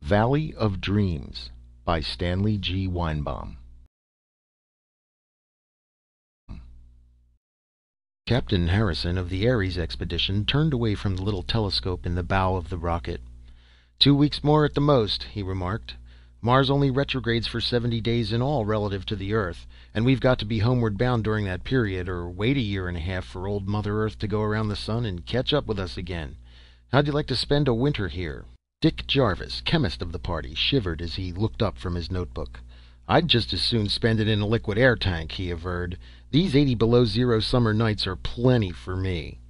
Valley of Dreams by Stanley G. Weinbaum. Captain Harrison of the Ares expedition turned away from the little telescope in the bow of the rocket. 2 weeks more at the most, he remarked. Mars only retrogrades for 70 days in all relative to the Earth, and we've got to be homeward bound during that period, or wait a year and a half for old Mother Earth to go around the sun and catch up with us again. How'd you like to spend a winter here? Dick Jarvis, chemist of the party, shivered as he looked up from his notebook. I'd just as soon spend it in a liquid air tank, he averred. These 80 below zero summer nights are plenty for me.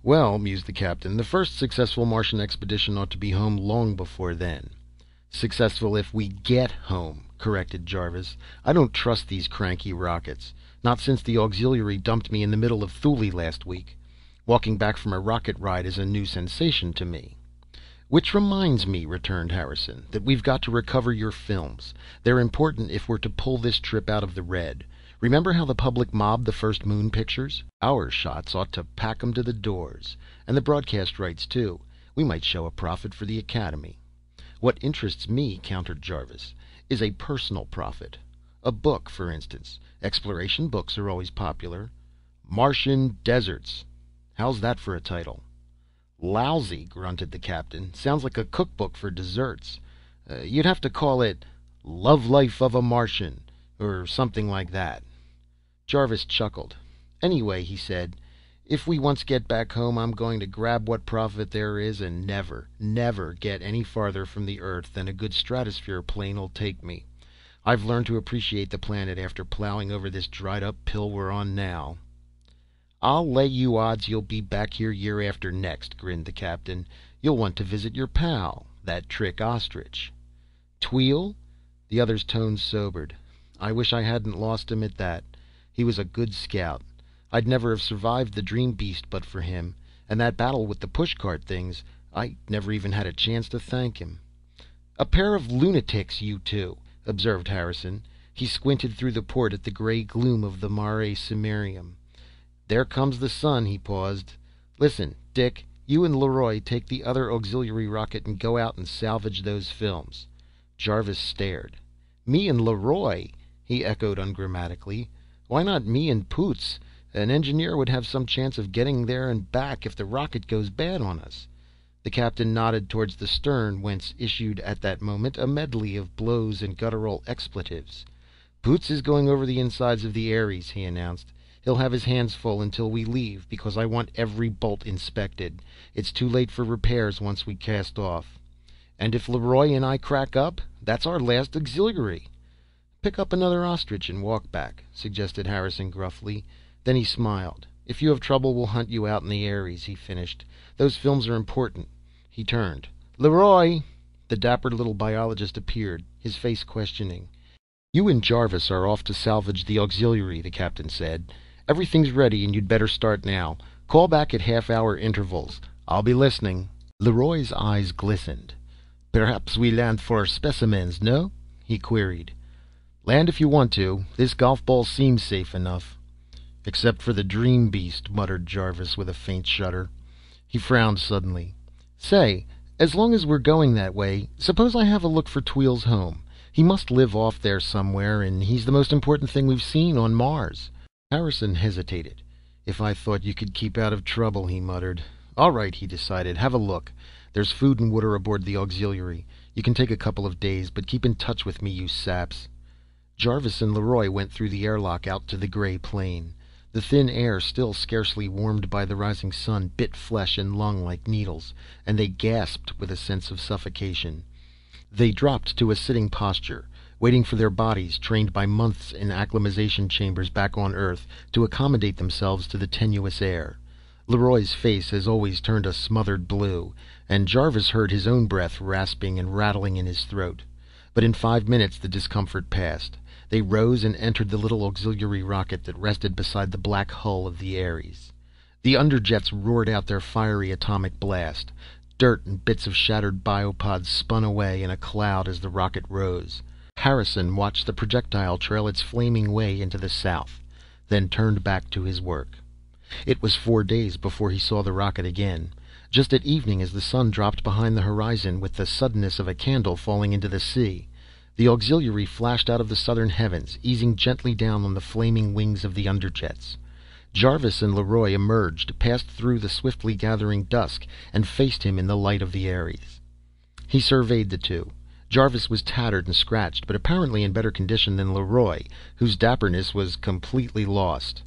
Well, mused the captain, the first successful Martian expedition ought to be home long before then. Successful if we get home, corrected Jarvis. I don't trust these cranky rockets. Not since the auxiliary dumped me in the middle of Thule last week. Walking back from a rocket ride is a new sensation to me. Which reminds me, returned Harrison, that we've got to recover your films. They're important if we're to pull this trip out of the red. Remember how the public mobbed the first moon pictures? Our shots ought to pack 'em to the doors. And the broadcast rights, too. We might show a profit for the Academy. What interests me, countered Jarvis, is a personal profit. A book, for instance. Exploration books are always popular. Martian Deserts. How's that for a title? Lousy, grunted the captain. Sounds like a cookbook for desserts. You'd have to call it Love Life of a Martian, or something like that. Jarvis chuckled. Anyway, he said, if we once get back home, I'm going to grab what profit there is and never, never get any farther from the Earth than a good stratosphere plane'll take me. I've learned to appreciate the planet after plowing over this dried-up pill we're on now. I'll lay you odds you'll be back here year after next, grinned the captain. You'll want to visit your pal, that trick ostrich. Tweel? The other's tone sobered. I wish I hadn't lost him at that. He was a good scout. I'd never have survived the dream beast but for him, and that battle with the pushcart things, I never even had a chance to thank him. A pair of lunatics, you two, observed Harrison. He squinted through the port at the gray gloom of the Mare Cimmerium. There comes the sun, he paused. Listen, Dick, you and Leroy take the other auxiliary rocket and go out and salvage those films. Jarvis stared. Me and Leroy, he echoed ungrammatically. Why not me and Poots? An engineer would have some chance of getting there and back if the rocket goes bad on us. The captain nodded towards the stern, whence issued at that moment a medley of blows and guttural expletives. Poots is going over the insides of the Ares, he announced. He'll have his hands full until we leave, because I want every bolt inspected. It's too late for repairs once we cast off. And if Leroy and I crack up, that's our last auxiliary. Pick up another ostrich and walk back, suggested Harrison gruffly. Then he smiled. If you have trouble, we'll hunt you out in the Ares, he finished. Those films are important. He turned. Leroy! The dapper little biologist appeared, his face questioning. You and Jarvis are off to salvage the auxiliary, the captain said. Everything's ready and you'd better start now. Call back at half-hour intervals. I'll be listening. Leroy's eyes glistened. Perhaps we land for specimens, no? He queried. Land if you want to. This golf ball seems safe enough. Except for the dream beast, muttered Jarvis with a faint shudder. He frowned suddenly. Say, as long as we're going that way, suppose I have a look for Tweel's home. He must live off there somewhere, and he's the most important thing we've seen on Mars. Harrison hesitated. If I thought you could keep out of trouble, he muttered. All right, he decided. Have a look. There's food and water aboard the auxiliary. You can take a couple of days, but keep in touch with me, you saps. Jarvis and Leroy went through the airlock out to the gray plain. The thin air, still scarcely warmed by the rising sun, bit flesh and lung like needles, and they gasped with a sense of suffocation. They dropped to a sitting posture, waiting for their bodies, trained by months in acclimatization chambers back on Earth, to accommodate themselves to the tenuous air. Leroy's face, as always, turned a smothered blue, and Jarvis heard his own breath rasping and rattling in his throat. But in 5 minutes the discomfort passed. They rose and entered the little auxiliary rocket that rested beside the black hull of the Ares. The underjets roared out their fiery atomic blast. Dirt and bits of shattered biopods spun away in a cloud as the rocket rose. Harrison watched the projectile trail its flaming way into the south, then turned back to his work. It was 4 days before he saw the rocket again. just at evening as the sun dropped behind the horizon with the suddenness of a candle falling into the sea. The auxiliary flashed out of the southern heavens, easing gently down on the flaming wings of the underjets. Jarvis and Leroy emerged, passed through the swiftly gathering dusk, and faced him in the light of the Ares. He surveyed the two. Jarvis was tattered and scratched, but apparently in better condition than Leroy, whose dapperness was completely lost.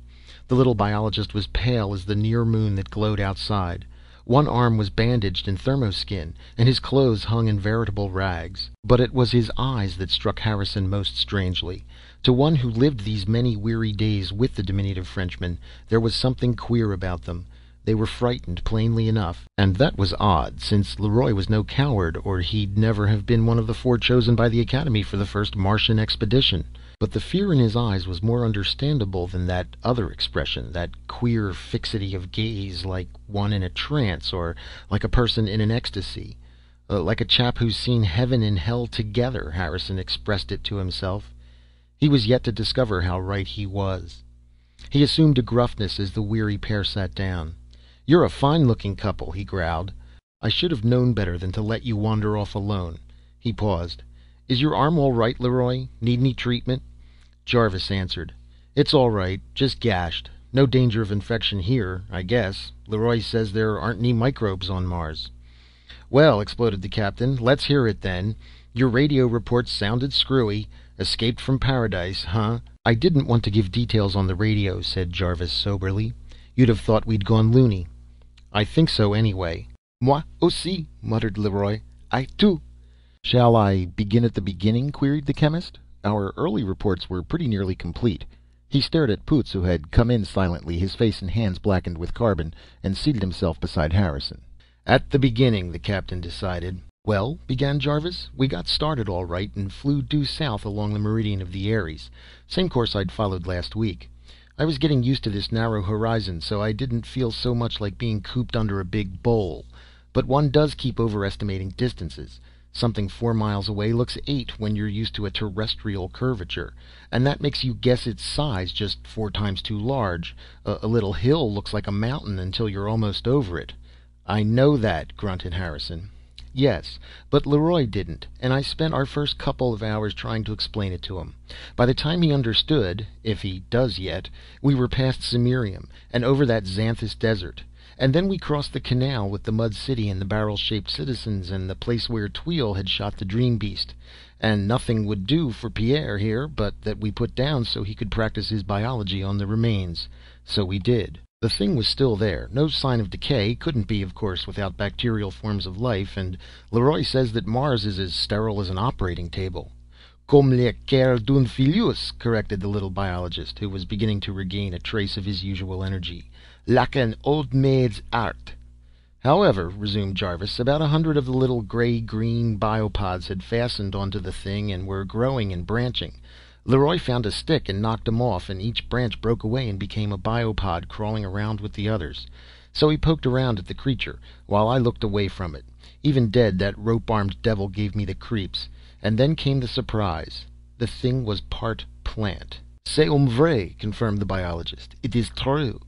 The little biologist was pale as the near moon that glowed outside. One arm was bandaged in thermoskin, and his clothes hung in veritable rags. But it was his eyes that struck Harrison most strangely. To one who lived these many weary days with the diminutive Frenchman, there was something queer about them. They were frightened, plainly enough, and that was odd, since Leroy was no coward, or he'd never have been one of the 4 chosen by the Academy for the first Martian expedition. But the fear in his eyes was more understandable than that other expression, that queer fixity of gaze, like one in a trance, or like a person in an ecstasy. Like a chap who's seen heaven and hell together, Harrison expressed it to himself. He was yet to discover how right he was. He assumed a gruffness as the weary pair sat down. "You're a fine-looking couple," he growled. "I should have known better than to let you wander off alone." He paused. "Is your arm all right, Leroy? Need any treatment?" Jarvis answered. "It's all right, just gashed. No danger of infection here, I guess. Leroy says there aren't any microbes on Mars." "Well," exploded the captain, "let's hear it then. Your radio reports sounded screwy. Escaped from paradise, huh?" "I didn't want to give details on the radio," said Jarvis soberly. "You'd have thought we'd gone loony." "I think so anyway." "Moi aussi," muttered Leroy. "I too." "Shall I begin at the beginning?" queried the chemist. Our early reports were pretty nearly complete. He stared at Poots, who had come in silently, his face and hands blackened with carbon, and seated himself beside Harrison. "At the beginning," the captain decided. "Well," began Jarvis, "we got started all right and flew due south along the meridian of the Ares. Same course I'd followed last week. I was getting used to this narrow horizon, so I didn't feel so much like being cooped under a big bowl. But one does keep overestimating distances. Something 4 miles away looks 8 when you're used to a terrestrial curvature, and that makes you guess its size just 4 times too large. A little hill looks like a mountain until you're almost over it." "I know that," grunted Harrison. "Yes, but Leroy didn't, and I spent our first couple of hours trying to explain it to him. By the time he understood, if he does yet, we were past Cimmerium, and over that Xanthus desert. And then we crossed the canal with the mud city and the barrel-shaped citizens and the place where Tweel had shot the dream beast. And nothing would do for Pierre here but that we put down so he could practice his biology on the remains. So we did. The thing was still there, no sign of decay, couldn't be, of course, without bacterial forms of life, and Leroy says that Mars is as sterile as an operating table." "Comme le cœur d'un filius," corrected the little biologist, who was beginning to regain a trace of his usual energy. "Like an old maid's heart." "However," resumed Jarvis, "about 100 of the little gray-green biopods had fastened onto the thing and were growing and branching. Leroy found a stick and knocked 'em off, and each branch broke away and became a biopod crawling around with the others. So he poked around at the creature, while I looked away from it. Even dead, that rope-armed devil gave me the creeps. And then came the surprise. The thing was part plant." "C'est vrai," confirmed the biologist. "It is true."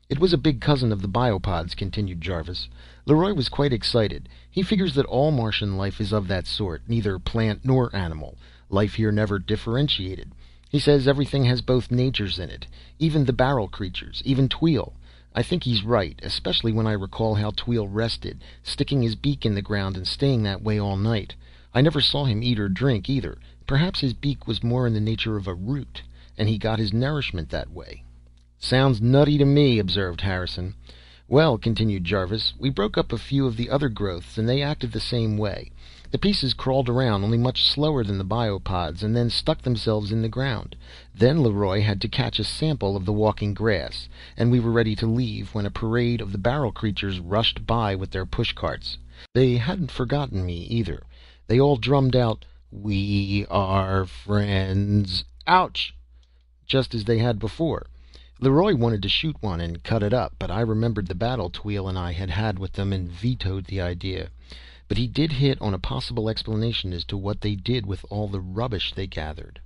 "It was a big cousin of the biopods," continued Jarvis. "Leroy was quite excited. He figures that all Martian life is of that sort, neither plant nor animal. Life here never differentiated. He says everything has both natures in it, even the barrel creatures, even Tweel. I think he's right, especially when I recall how Tweel rested, sticking his beak in the ground and staying that way all night. I never saw him eat or drink either. Perhaps his beak was more in the nature of a root, and he got his nourishment that way." "Sounds nutty to me," observed Harrison. "Well," continued Jarvis, "we broke up a few of the other growths, and they acted the same way. The pieces crawled around, only much slower than the biopods, and then stuck themselves in the ground. Then Leroy had to catch a sample of the walking grass, and we were ready to leave when a parade of the barrel creatures rushed by with their pushcarts. They hadn't forgotten me, either. They all drummed out, 'We are friends,' ouch, just as they had before. Leroy wanted to shoot one and cut it up, but I remembered the battle Tweel and I had had with them and vetoed the idea. But he did hit on a possible explanation as to what they did with all the rubbish they gathered."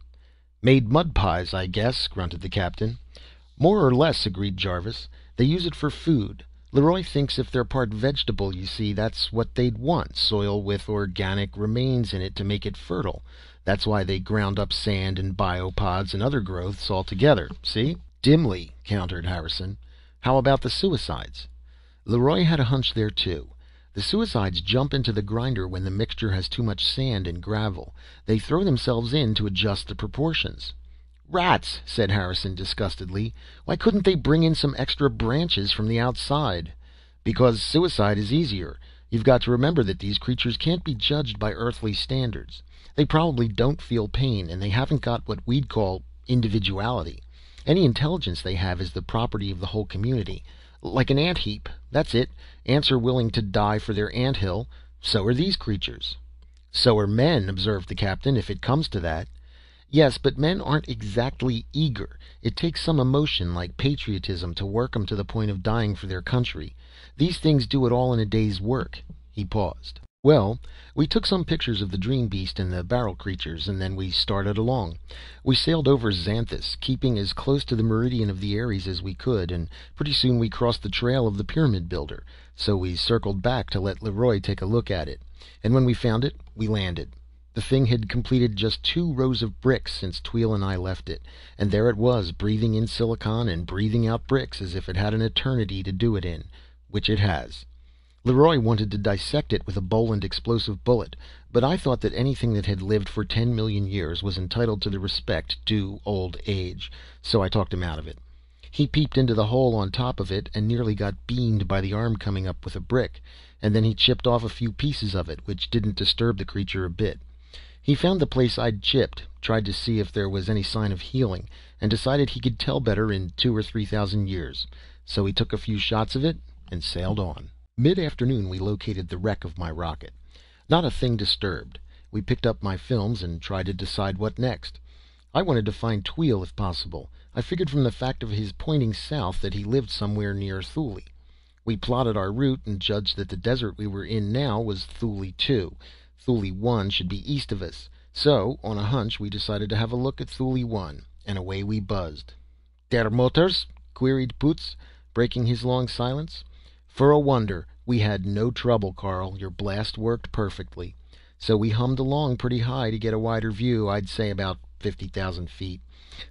"Made mud pies, I guess," grunted the captain. "More or less," agreed Jarvis. "They use it for food. Leroy thinks if they're part vegetable, you see, that's what they'd want, soil with organic remains in it to make it fertile. That's why they ground up sand and biopods and other growths all together, see? Dimly, countered Harrison. How about the suicides? Leroy had a hunch there, too. The suicides jump into the grinder when the mixture has too much sand and gravel. They throw themselves in to adjust the proportions. Rats, said Harrison disgustedly. Why couldn't they bring in some extra branches from the outside? Because suicide is easier. You've got to remember that these creatures can't be judged by earthly standards. They probably don't feel pain, and they haven't got what we'd call individuality. Any intelligence they have is the property of the whole community. Like an ant heap. That's it. Ants are willing to die for their ant hill. So are these creatures. So are men, observed the captain, if it comes to that. Yes, but men aren't exactly eager. It takes some emotion, like patriotism, to work 'em to the point of dying for their country. These things do it all in a day's work. He paused. Well, we took some pictures of the dream beast and the barrel creatures, and then we started along. We sailed over Xanthus, keeping as close to the meridian of the Aries as we could, and pretty soon we crossed the trail of the pyramid builder, so we circled back to let Leroy take a look at it. And when we found it, we landed. The thing had completed just 2 rows of bricks since Tweel and I left it, and there it was, breathing in silicon and breathing out bricks as if it had an eternity to do it in, which it has. Leroy wanted to dissect it with a Boland explosive bullet, but I thought that anything that had lived for 10 million years was entitled to the respect due old age, so I talked him out of it. He peeped into the hole on top of it and nearly got beamed by the arm coming up with a brick, and then he chipped off a few pieces of it, which didn't disturb the creature a bit. He found the place I'd chipped, tried to see if there was any sign of healing, and decided he could tell better in 2,000 or 3,000 years. So he took a few shots of it and sailed on. Mid-afternoon we located the wreck of my rocket. Not a thing disturbed. We picked up my films and tried to decide what next. I wanted to find Tweel if possible. I figured from the fact of his pointing south that he lived somewhere near Thyle. We plotted our route and judged that the desert we were in now was Thyle II. Thyle I should be east of us, so, on a hunch, we decided to have a look at Thyle I, and away we buzzed. "Der Motors?" queried Poots, breaking his long silence. "For a wonder, we had no trouble, Carl. Your blast worked perfectly." So we hummed along pretty high to get a wider view, I'd say about 50,000 feet.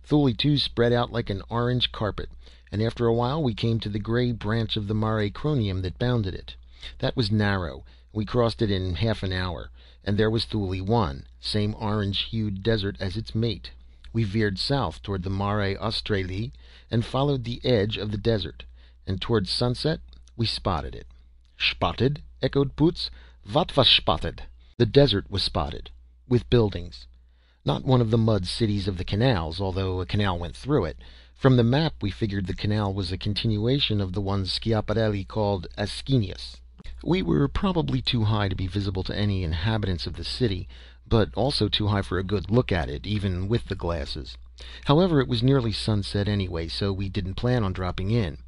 Thule II spread out like an orange carpet, and after a while we came to the gray branch of the Mare Cronium that bounded it. That was narrow. We crossed it in half an hour, and there was Thule I, same orange-hued desert as its mate. We veered south toward the Mare Australe and followed the edge of the desert, and toward sunset we spotted it. "Spotted?" echoed Poots. "What was spotted?" The desert was spotted, with buildings. Not one of the mud cities of the canals, although a canal went through it. From the map we figured the canal was a continuation of the one Schiaparelli called Ascanius. We were probably too high to be visible to any inhabitants of the city, but also too high for a good look at it, even with the glasses. However, it was nearly sunset anyway, so we didn't plan on dropping in.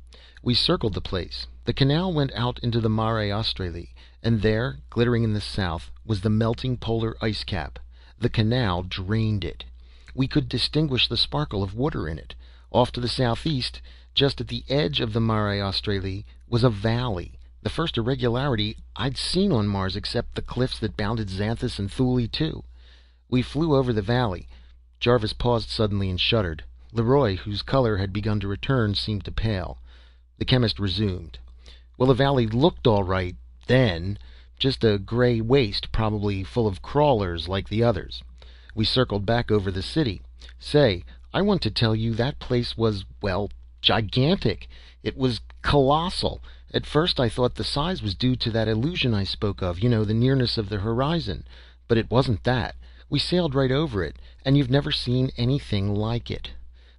We circled the place. The canal went out into the Mare Australe, and there, glittering in the south, was the melting polar ice cap. The canal drained it. We could distinguish the sparkle of water in it. Off to the southeast, just at the edge of the Mare Australe, was a valley. The first irregularity I'd seen on Mars except the cliffs that bounded Xanthus and Thule II. We flew over the valley. Jarvis paused suddenly and shuddered. Leroy, whose color had begun to return, seemed to pale. The chemist resumed. Well, the valley looked all right then. Just a gray waste, probably full of crawlers like the others. We circled back over the city. Say, I want to tell you that place was, well, gigantic. It was colossal. At first I thought the size was due to that illusion I spoke of, you know, the nearness of the horizon. But it wasn't that. We sailed right over it, and you've never seen anything like it.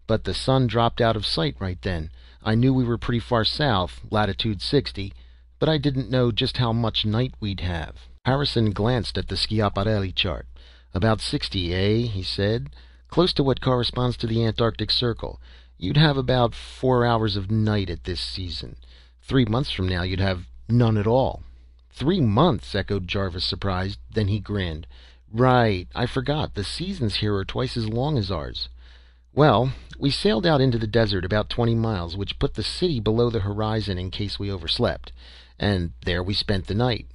But the sun dropped out of sight right then. I knew we were pretty far south, latitude 60, but I didn't know just how much night we'd have. Harrison glanced at the Schiaparelli chart. "About 60, eh?" he said. "Close to what corresponds to the Antarctic Circle. You'd have about 4 hours of night at this season. 3 months from now you'd have none at all." "3 months?" echoed Jarvis, surprised. Then he grinned. "Right, I forgot. The seasons here are twice as long as ours." Well, we sailed out into the desert about 20 miles, which put the city below the horizon in case we overslept, and there we spent the night.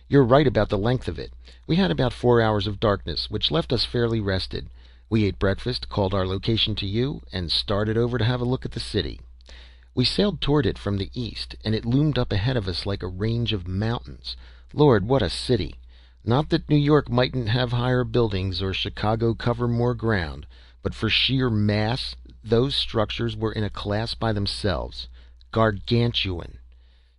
You're right about the length of it. We had about 4 hours of darkness, which left us fairly rested. We ate breakfast, called our location to you, and started over to have a look at the city. We sailed toward it from the east, and it loomed up ahead of us like a range of mountains. Lord, what a city! Not that New York mightn't have higher buildings or Chicago cover more ground, but for sheer mass, those structures were in a class by themselves. Gargantuan.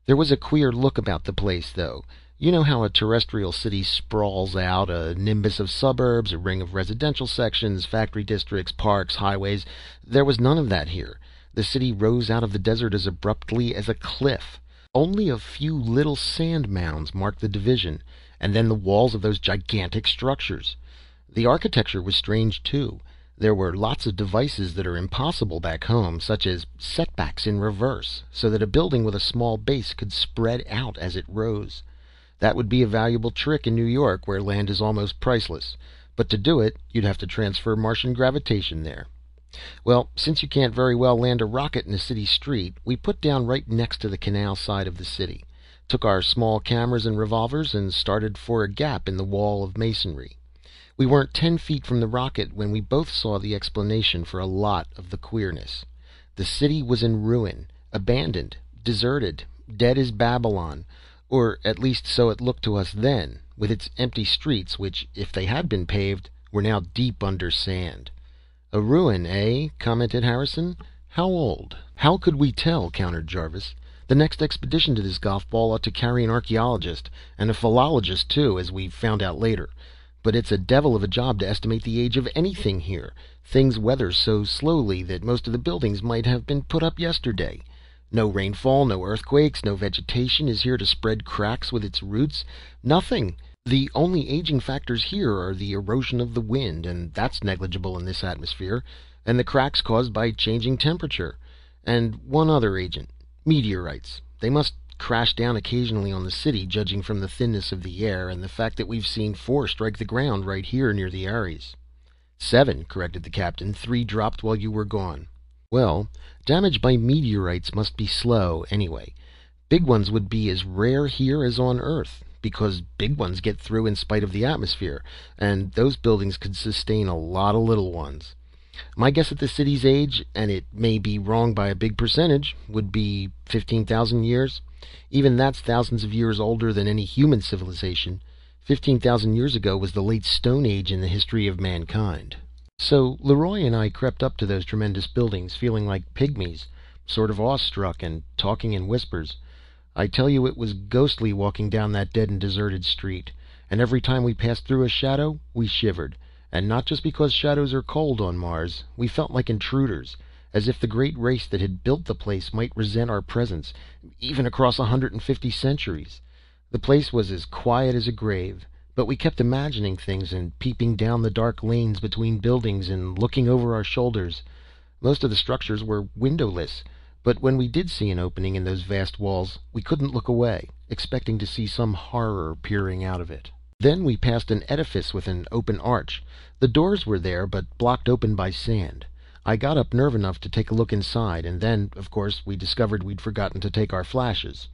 There was a queer look about the place, though. You know how a terrestrial city sprawls out, a nimbus of suburbs, a ring of residential sections, factory districts, parks, highways. There was none of that here. The city rose out of the desert as abruptly as a cliff. Only a few little sand mounds marked the division, and then the walls of those gigantic structures. The architecture was strange, too. There were lots of devices that are impossible back home, such as setbacks in reverse, so that a building with a small base could spread out as it rose. That would be a valuable trick in New York, where land is almost priceless. But to do it, you'd have to transfer Martian gravitation there. Well, since you can't very well land a rocket in a city street, we put down right next to the canal side of the city, took our small cameras and revolvers, and started for a gap in the wall of masonry. We weren't 10 feet from the rocket when we both saw the explanation for a lot of the queerness. The city was in ruin, abandoned, deserted, dead as Babylon, or at least so it looked to us then, with its empty streets, which, if they had been paved, were now deep under sand. "A ruin, eh?" commented Harrison. "How old?" "How could we tell?" countered Jarvis. "The next expedition to this golf ball ought to carry an archaeologist, and a philologist, too, as we found out later. But it's a devil of a job to estimate the age of anything here. Things weather so slowly that most of the buildings might have been put up yesterday. No rainfall, no earthquakes, no vegetation is here to spread cracks with its roots. Nothing. The only aging factors here are the erosion of the wind, and that's negligible in this atmosphere, and the cracks caused by changing temperature. And one other agent, meteorites. They must crash down occasionally on the city, judging from the thinness of the air and the fact that we've seen 4 strike the ground right here near the Ares." "7," corrected the captain. "3 dropped while you were gone." "Well, damage by meteorites must be slow, anyway. Big ones would be as rare here as on Earth, because big ones get through in spite of the atmosphere, and those buildings could sustain a lot of little ones. My guess at the city's age, and it may be wrong by a big percentage, would be 15,000 years. Even that's thousands of years older than any human civilization. 15,000 years ago was the late Stone Age in the history of mankind." So Leroy and I crept up to those tremendous buildings, feeling like pygmies, sort of awestruck and talking in whispers. I tell you, it was ghostly walking down that dead and deserted street, and every time we passed through a shadow, we shivered. And not just because shadows are cold on Mars. We felt like intruders, as if the great race that had built the place might resent our presence, even across 150 centuries. The place was as quiet as a grave, but we kept imagining things and peeping down the dark lanes between buildings and looking over our shoulders. Most of the structures were windowless, but when we did see an opening in those vast walls, we couldn't look away, expecting to see some horror peering out of it. Then we passed an edifice with an open arch. The doors were there, but blocked open by sand. I got up nerve enough to take a look inside, and then, of course, we discovered we'd forgotten to take our flashes.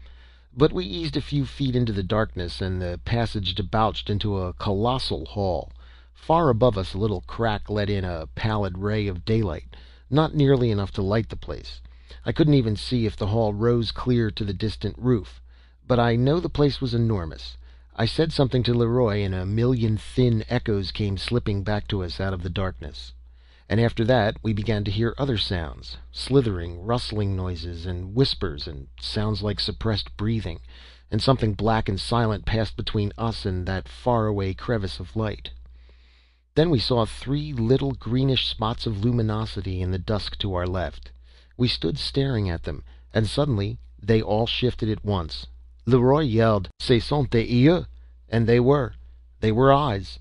But we eased a few feet into the darkness, and the passage debouched into a colossal hall. Far above us a little crack let in a pallid ray of daylight, not nearly enough to light the place. I couldn't even see if the hall rose clear to the distant roof, but I know the place was enormous. I said something to Leroy, and a million thin echoes came slipping back to us out of the darkness. And after that we began to hear other sounds, slithering, rustling noises, and whispers, and sounds like suppressed breathing, and something black and silent passed between us and that faraway crevice of light. Then we saw 3 little greenish spots of luminosity in the dusk to our left. We stood staring at them, and suddenly they all shifted at once. Leroy yelled, "Ce sont des yeux!" And they were. They were eyes.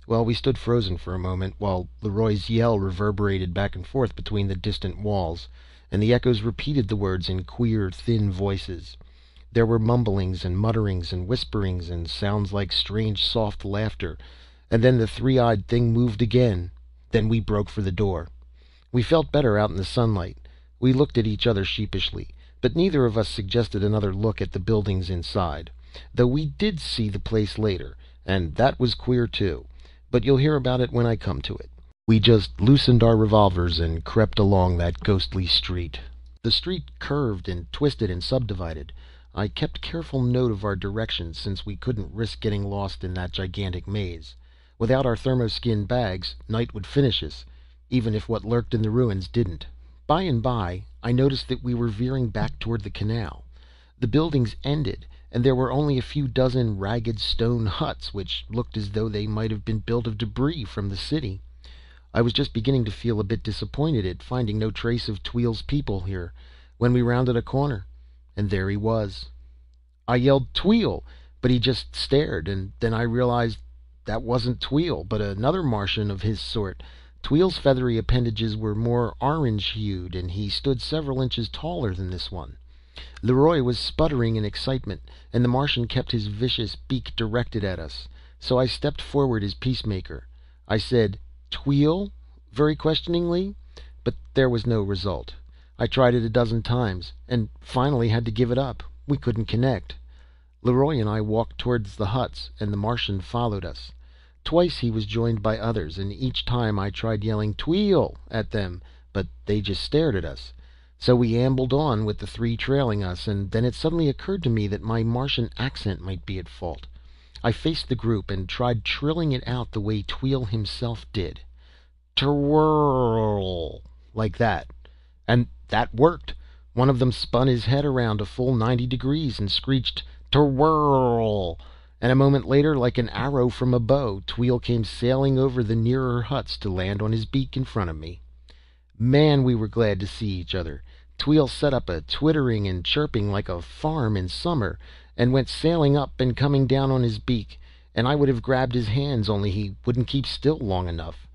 Well, we stood frozen for a moment, while Leroy's yell reverberated back and forth between the distant walls, and the echoes repeated the words in queer, thin voices. There were mumblings and mutterings and whisperings and sounds like strange, soft laughter, and then the 3-eyed thing moved again. Then we broke for the door. We felt better out in the sunlight. We looked at each other sheepishly, but neither of us suggested another look at the buildings inside. Though we did see the place later, and that was queer too. But you'll hear about it when I come to it. We just loosened our revolvers and crept along that ghostly street. The street curved and twisted and subdivided. I kept careful note of our direction, since we couldn't risk getting lost in that gigantic maze. Without our thermoskin bags, night would finish us, even if what lurked in the ruins didn't. By and by, I noticed that we were veering back toward the canal. The buildings ended, and there were only a few dozen ragged stone huts, which looked as though they might have been built of debris from the city. I was just beginning to feel a bit disappointed at finding no trace of Tweel's people here, when we rounded a corner, and there he was. I yelled, "Tweel!" but he just stared, and then I realized that wasn't Tweel, but another Martian of his sort. Tweel's feathery appendages were more orange-hued, and he stood several inches taller than this one. Leroy was sputtering in excitement, and the Martian kept his vicious beak directed at us, so I stepped forward as peacemaker. I said, "Tweel?" very questioningly, but there was no result. I tried it a dozen times, and finally had to give it up. We couldn't connect. Leroy and I walked towards the huts, and the Martian followed us. Twice he was joined by others, and each time I tried yelling "Tweel" at them, but they just stared at us. So we ambled on with the three trailing us, and then it suddenly occurred to me that my Martian accent might be at fault. I faced the group and tried trilling it out the way Tweel himself did. "Twirl," like that. And that worked. One of them spun his head around a full 90 degrees and screeched, "Twirl!" And a moment later, like an arrow from a bow, Tweel came sailing over the nearer huts to land on his beak in front of me. Man, we were glad to see each other. Tweel set up a twittering and chirping like a farm in summer, and went sailing up and coming down on his beak, and I would have grabbed his hands, only he wouldn't keep still long enough.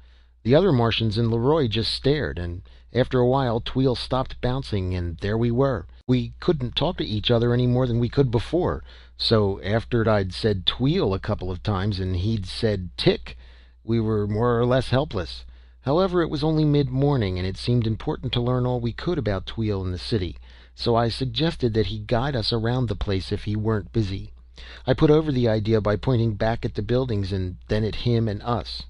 The other Martians and Leroy just stared, and after a while Tweel stopped bouncing, and there we were. We couldn't talk to each other any more than we could before, so after I'd said "Tweel" a couple of times and he'd said "Tick," we were more or less helpless. However, it was only mid-morning, and it seemed important to learn all we could about Tweel in the city, so I suggested that he guide us around the place if he weren't busy. I put over the idea by pointing back at the buildings and then at him and us.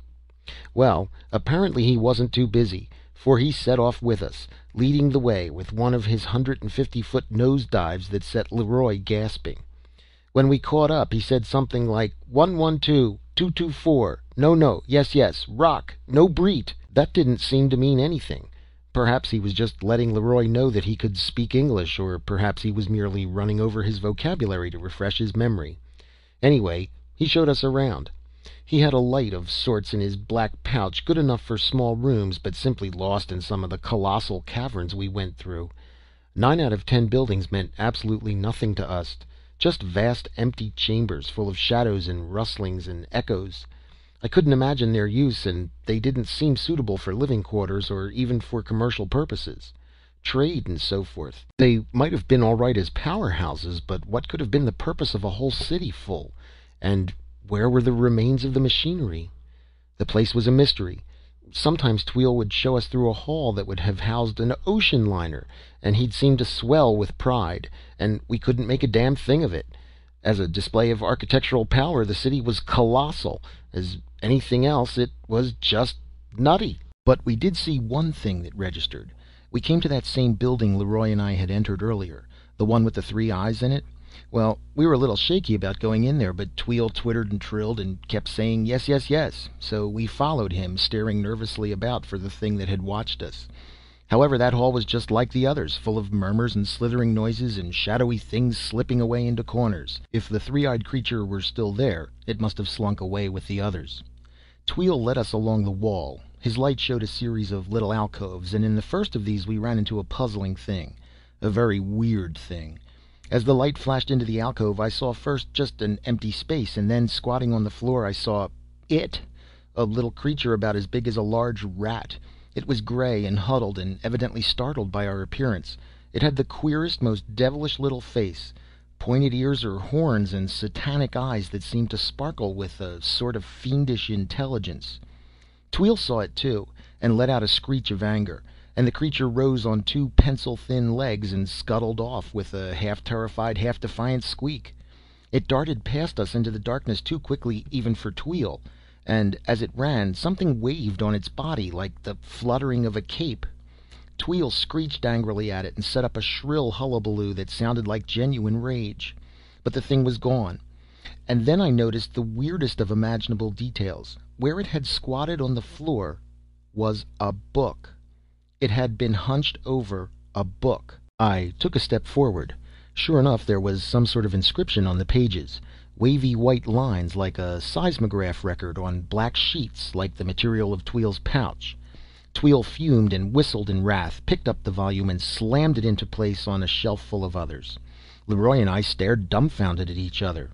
Well, apparently he wasn't too busy, for he set off with us, leading the way with one of his 150-foot nose dives that set Leroy gasping. When we caught up, he said something like 112, 224, no, yes, rock, no breet. That didn't seem to mean anything. Perhaps he was just letting Leroy know that he could speak English, or perhaps he was merely running over his vocabulary to refresh his memory. Anyway, he showed us around. He had a light of sorts in his black pouch, good enough for small rooms, but simply lost in some of the colossal caverns we went through. 9 out of 10 buildings meant absolutely nothing to us, just vast empty chambers full of shadows and rustlings and echoes. I couldn't imagine their use, and they didn't seem suitable for living quarters or even for commercial purposes. Trade and so forth. They might have been all right as powerhouses, but what could have been the purpose of a whole city full? And where were the remains of the machinery? The place was a mystery. Sometimes Tweel would show us through a hall that would have housed an ocean liner, and he'd seem to swell with pride, and we couldn't make a damn thing of it. As a display of architectural power, the city was colossal. As anything else, it was just nutty. But we did see one thing that registered. We came to that same building Leroy and I had entered earlier, the one with the 3 eyes in it. Well, we were a little shaky about going in there, but Tweel twittered and trilled and kept saying yes, so we followed him, staring nervously about for the thing that had watched us. However, that hall was just like the others, full of murmurs and slithering noises and shadowy things slipping away into corners. If the 3-eyed creature were still there, it must have slunk away with the others. Tweel led us along the wall. His light showed a series of little alcoves, and in the first of these we ran into a puzzling thing. A very weird thing. As the light flashed into the alcove, I saw first just an empty space, and then, squatting on the floor, I saw it, a little creature about as big as a large rat. It was gray and huddled and evidently startled by our appearance. It had the queerest, most devilish little face, pointed ears or horns, and satanic eyes that seemed to sparkle with a sort of fiendish intelligence. Tweel saw it too, and let out a screech of anger, and the creature rose on two pencil-thin legs and scuttled off with a half-terrified, half-defiant squeak. It darted past us into the darkness too quickly even for Tweel, and as it ran, something waved on its body like the fluttering of a cape. Tweel screeched angrily at it and set up a shrill hullabaloo that sounded like genuine rage. But the thing was gone. And then I noticed the weirdest of imaginable details. Where it had squatted on the floor was a book. It had been hunched over a book. I took a step forward. Sure enough, there was some sort of inscription on the pages. Wavy white lines like a seismograph record on black sheets like the material of Tweel's pouch. Tweel fumed and whistled in wrath, picked up the volume, and slammed it into place on a shelf full of others. Leroy and I stared dumbfounded at each other.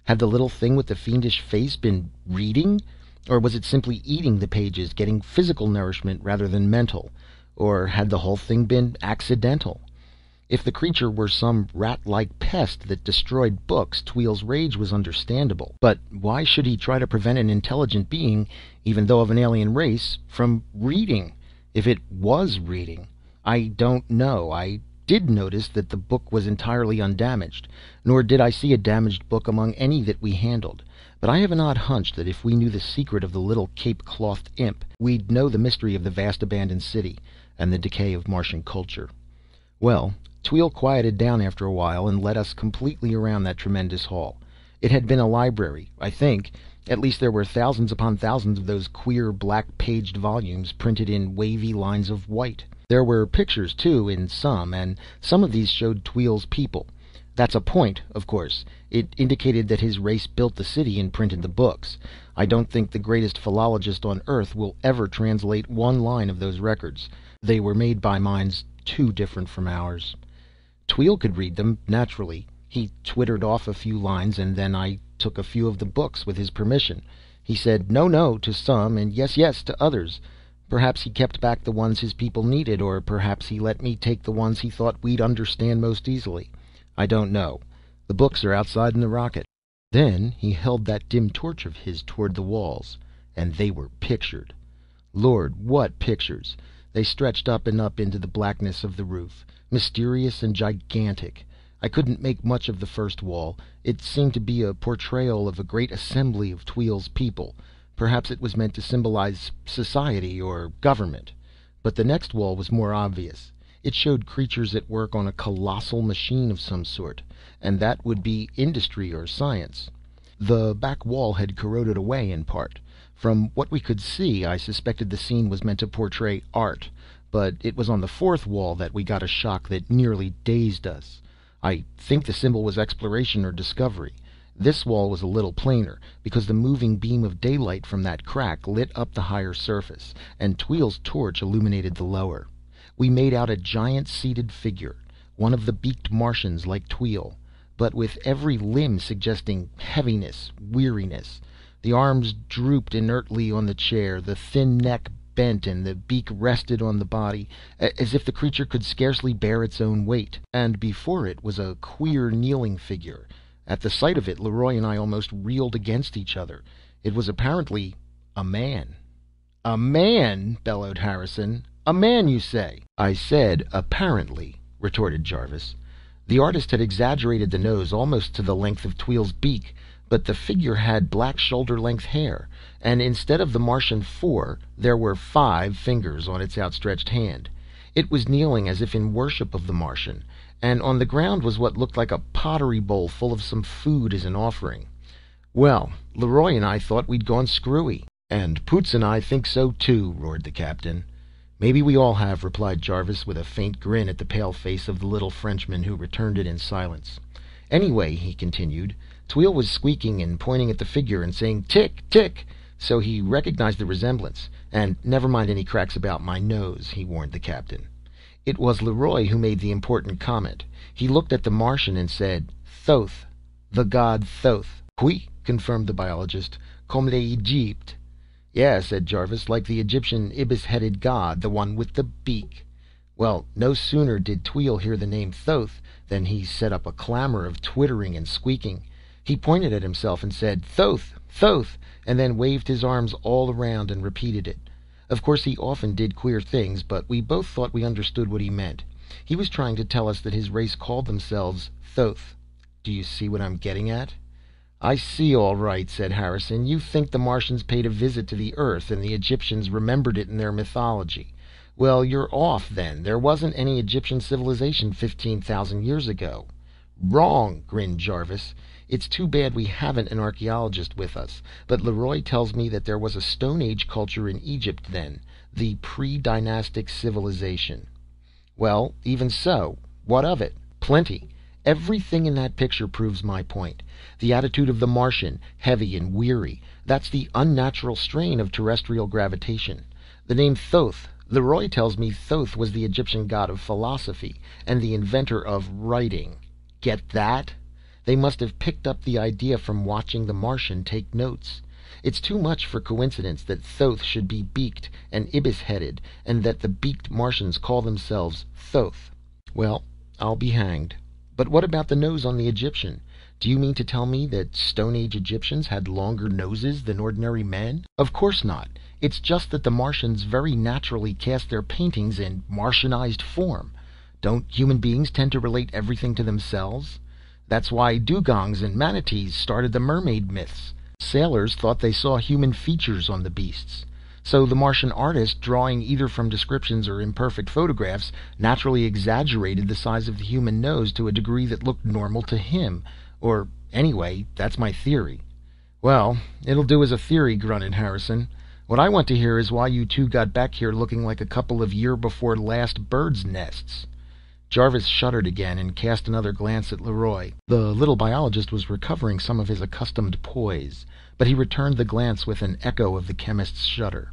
Had the little thing with the fiendish face been reading? Or was it simply eating the pages, getting physical nourishment rather than mental? Or had the whole thing been accidental? If the creature were some rat-like pest that destroyed books, Tweel's rage was understandable. But why should he try to prevent an intelligent being, even though of an alien race, from reading? If it was reading. I don't know. I did notice that the book was entirely undamaged, nor did I see a damaged book among any that we handled. But I have an odd hunch that if we knew the secret of the little cape-clothed imp, we'd know the mystery of the vast abandoned city and the decay of Martian culture. Well, Tweel quieted down after a while and led us completely around that tremendous hall. It had been a library, I think. At least there were thousands upon thousands of those queer black-paged volumes printed in wavy lines of white. There were pictures, too, in some, and some of these showed Tweel's people. That's a point, of course. It indicated that his race built the city and printed the books. I don't think the greatest philologist on Earth will ever translate one line of those records. They were made by minds too different from ours. Tweel could read them, naturally. He twittered off a few lines, and then I took a few of the books with his permission. He said no, no to some, and yes, yes to others. Perhaps he kept back the ones his people needed, or perhaps he let me take the ones he thought we'd understand most easily. I don't know. The books are outside in the rocket. Then he held that dim torch of his toward the walls, and they were pictured. Lord, what pictures! They stretched up and up into the blackness of the roof, mysterious and gigantic. I couldn't make much of the first wall. It seemed to be a portrayal of a great assembly of Tweel's people. Perhaps it was meant to symbolize society or government. But the next wall was more obvious. It showed creatures at work on a colossal machine of some sort, and that would be industry or science. The back wall had corroded away in part. From what we could see, I suspected the scene was meant to portray art, but it was on the fourth wall that we got a shock that nearly dazed us. I think the symbol was exploration or discovery. This wall was a little plainer, because the moving beam of daylight from that crack lit up the higher surface, and Tweel's torch illuminated the lower. We made out a giant seated figure, one of the beaked Martians like Tweel, but with every limb suggesting heaviness, weariness. The arms drooped inertly on the chair, the thin neck bent, and the beak rested on the body, as if the creature could scarcely bear its own weight. And before it was a queer kneeling figure. At the sight of it, Leroy and I almost reeled against each other. It was apparently a man. "A man!" bellowed Harrison. "A man, you say?" "I said apparently," retorted Jarvis. The artist had exaggerated the nose almost to the length of Tweel's beak, but the figure had black shoulder-length hair, and instead of the Martian 4, there were 5 fingers on its outstretched hand. It was kneeling as if in worship of the Martian, and on the ground was what looked like a pottery bowl full of some food as an offering. Well, Leroy and I thought we'd gone screwy. "And Poots and I think so too," roared the captain. "Maybe we all have," replied Jarvis, with a faint grin at the pale face of the little Frenchman, who returned it in silence. "Anyway," he continued, "Tweel was squeaking and pointing at the figure and saying 'Tick, tick,' so he recognized the resemblance. And never mind any cracks about my nose," he warned the captain. It was Leroy who made the important comment. He looked at the Martian and said, "Thoth, the god Thoth." "Oui," confirmed the biologist, "comme l'Egypte." "Yeah," said Jarvis, "like the Egyptian ibis-headed god, the one with the beak." Well, no sooner did Tweel hear the name Thoth than he set up a clamor of twittering and squeaking. He pointed at himself and said, "Thoth, Thoth," and then waved his arms all around and repeated it. Of course he often did queer things, but we both thought we understood what he meant. He was trying to tell us that his race called themselves Thoth. Do you see what I'm getting at? "I see, all right," said Harrison. "You think the Martians paid a visit to the Earth, and the Egyptians remembered it in their mythology. Well, you're off, then. There wasn't any Egyptian civilization 15,000 years ago." "Wrong," grinned Jarvis. "It's too bad we haven't an archaeologist with us, but Leroy tells me that there was a Stone Age culture in Egypt then, the pre-dynastic civilization." "Well, even so, what of it?" "Plenty. Everything in that picture proves my point. The attitude of the Martian, heavy and weary, that's the unnatural strain of terrestrial gravitation. The name Thoth, Leroy tells me Thoth was the Egyptian god of philosophy, and the inventor of writing. Get that? They must have picked up the idea from watching the Martian take notes. It's too much for coincidence that Thoth should be beaked and ibis-headed, and that the beaked Martians call themselves Thoth. Well, I'll be hanged. But what about the nose on the Egyptian? Do you mean to tell me that Stone Age Egyptians had longer noses than ordinary men? Of course not. It's just that the Martians very naturally cast their paintings in Martianized form. Don't human beings tend to relate everything to themselves? That's why dugongs and manatees started the mermaid myths. Sailors thought they saw human features on the beasts. So the Martian artist, drawing either from descriptions or imperfect photographs, naturally exaggerated the size of the human nose to a degree that looked normal to him. Or, anyway, that's my theory." "Well, it'll do as a theory," grunted Harrison. "What I want to hear is why you two got back here looking like a couple of year-before-last birds' nests." Jarvis shuddered again and cast another glance at Leroy. The little biologist was recovering some of his accustomed poise, but he returned the glance with an echo of the chemist's shudder.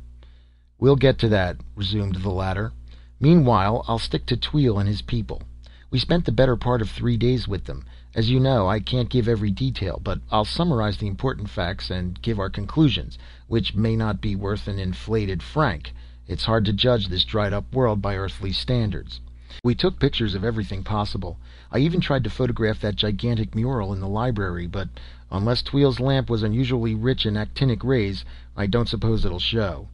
"We'll get to that," resumed the latter. "Meanwhile, I'll stick to Tweel and his people. We spent the better part of 3 days with them. As you know, I can't give every detail, but I'll summarize the important facts and give our conclusions, which may not be worth an inflated franc. It's hard to judge this dried-up world by earthly standards. We took pictures of everything possible. I even tried to photograph that gigantic mural in the library, but unless Tweel's lamp was unusually rich in actinic rays, I don't suppose it'll show.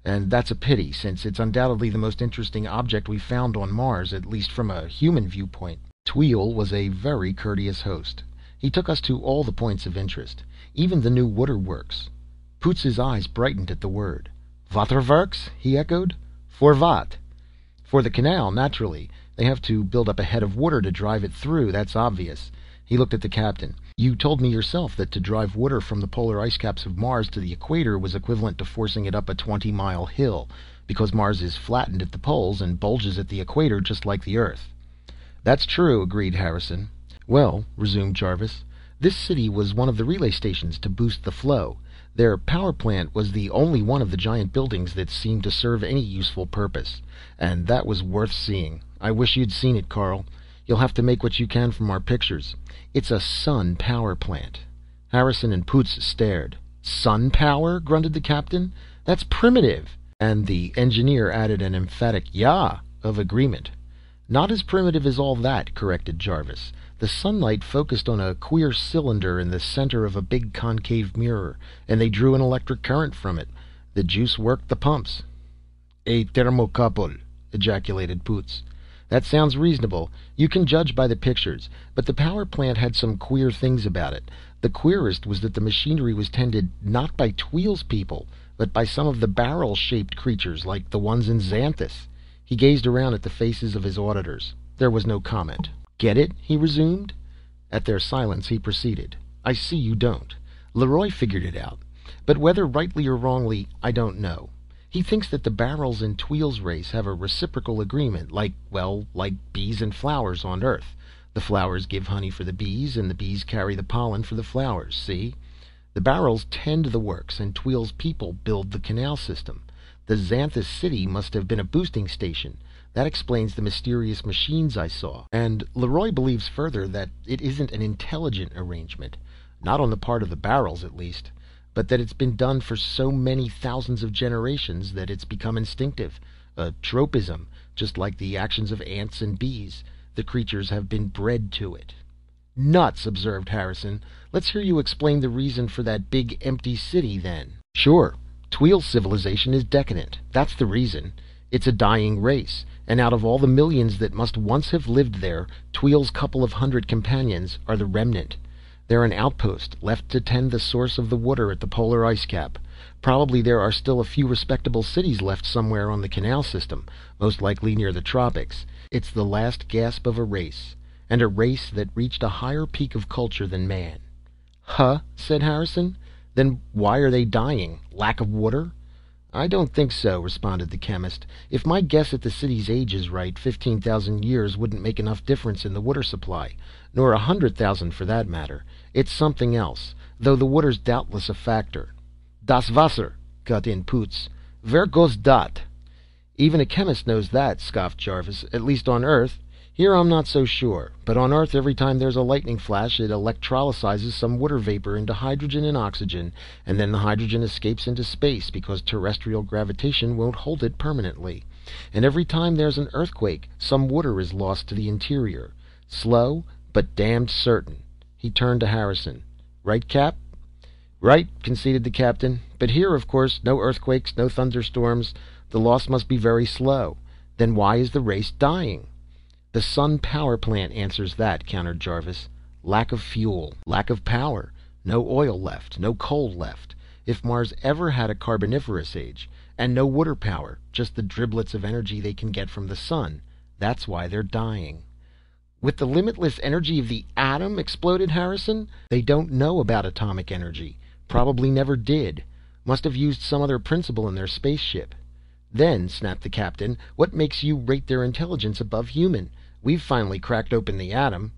And that's a pity, since it's undoubtedly the most interesting object we found on Mars, at least from a human viewpoint." Tweel was a very courteous host. He took us to all the points of interest, even the new waterworks. Poots's eyes brightened at the word. "Waterworks?" he echoed. "For what?" "For the canal, naturally. They have to build up a head of water to drive it through, that's obvious." He looked at the captain. "You told me yourself that to drive water from the polar ice caps of Mars to the equator was equivalent to forcing it up a 20-mile hill, because Mars is flattened at the poles and bulges at the equator just like the Earth." "That's true," agreed Harrison. "Well," resumed Jarvis, "this city was one of the relay stations to boost the flow. Their power plant was the only one of the giant buildings that seemed to serve any useful purpose. And that was worth seeing. I wish you'd seen it, Carl. You'll have to make what you can from our pictures. It's a sun power plant." Harrison and Poots stared. "Sun power?" grunted the captain. "That's primitive." And the engineer added an emphatic "yah" of agreement. "Not as primitive as all that," corrected Jarvis. "The sunlight focused on a queer cylinder in the center of a big concave mirror, and they drew an electric current from it. The juice worked the pumps." "A thermocouple," ejaculated Poots. "That sounds reasonable. You can judge by the pictures. But the power plant had some queer things about it. The queerest was that the machinery was tended not by Tweel's people, but by some of the barrel-shaped creatures like the ones in Xanthus." He gazed around at the faces of his auditors. There was no comment. "Get it?" he resumed. At their silence he proceeded. "I see you don't. Leroy figured it out. But whether rightly or wrongly, I don't know. He thinks that the barrels in Tweel's race have a reciprocal agreement, like bees and flowers on Earth. The flowers give honey for the bees, and the bees carry the pollen for the flowers, see? The barrels tend the works, and Tweel's people build the canal system. The Xanthus city must have been a boosting station. That explains the mysterious machines I saw. And Leroy believes further that it isn't an intelligent arrangement, not on the part of the barrels at least, but that it's been done for so many thousands of generations that it's become instinctive, a tropism, just like the actions of ants and bees. The creatures have been bred to it." Nuts, observed Harrison. Let's hear you explain the reason for that big empty city, then. Sure. Tweel's civilization is decadent. That's the reason. It's a dying race, and out of all the millions that must once have lived there, Tweel's couple of hundred companions are the remnant. They're an outpost, left to tend the source of the water at the polar ice cap. Probably there are still a few respectable cities left somewhere on the canal system, most likely near the tropics. It's the last gasp of a race, and a race that reached a higher peak of culture than man. Huh? Said Harrison. Then why are they dying? Lack of water? I don't think so, responded the chemist. If my guess at the city's age is right, 15,000 years wouldn't make enough difference in the water supply, nor 100,000 for that matter. It's something else, though the water's doubtless a factor. Das Wasser, cut in Poots. Where goes dat? Even a chemist knows that, scoffed Jarvis, at least on Earth. Here I'm not so sure, but on Earth every time there's a lightning flash it electrolyzes some water vapor into hydrogen and oxygen, and then the hydrogen escapes into space because terrestrial gravitation won't hold it permanently. And every time there's an earthquake, some water is lost to the interior. Slow, but damned certain. He turned to Harrison. Right, Cap? Right, conceded the captain. But here, of course, no earthquakes, no thunderstorms. The loss must be very slow. Then why is the race dying? The sun power plant answers that, countered Jarvis. Lack of fuel, lack of power. No oil left, no coal left. If Mars ever had a carboniferous age, and no water power, just the driblets of energy they can get from the sun, that's why they're dying. With the limitless energy of the atom, exploded Harrison. They don't know about atomic energy. Probably never did. Must have used some other principle in their spaceship. Then, snapped the captain, what makes you rate their intelligence above human? We've finally cracked open the atom.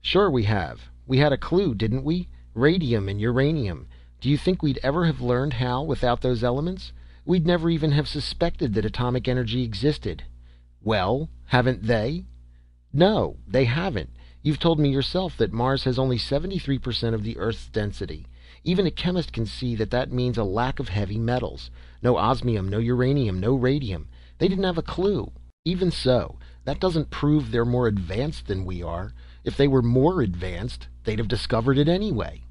Sure we have. We had a clue, didn't we? Radium and uranium. Do you think we'd ever have learned how without those elements? We'd never even have suspected that atomic energy existed. Well, haven't they? No, they haven't. You've told me yourself that Mars has only 73% of the Earth's density. Even a chemist can see that that means a lack of heavy metals. No osmium, no uranium, no radium. They didn't have a clue. Even so, that doesn't prove they're more advanced than we are. If they were more advanced, they'd have discovered it anyway.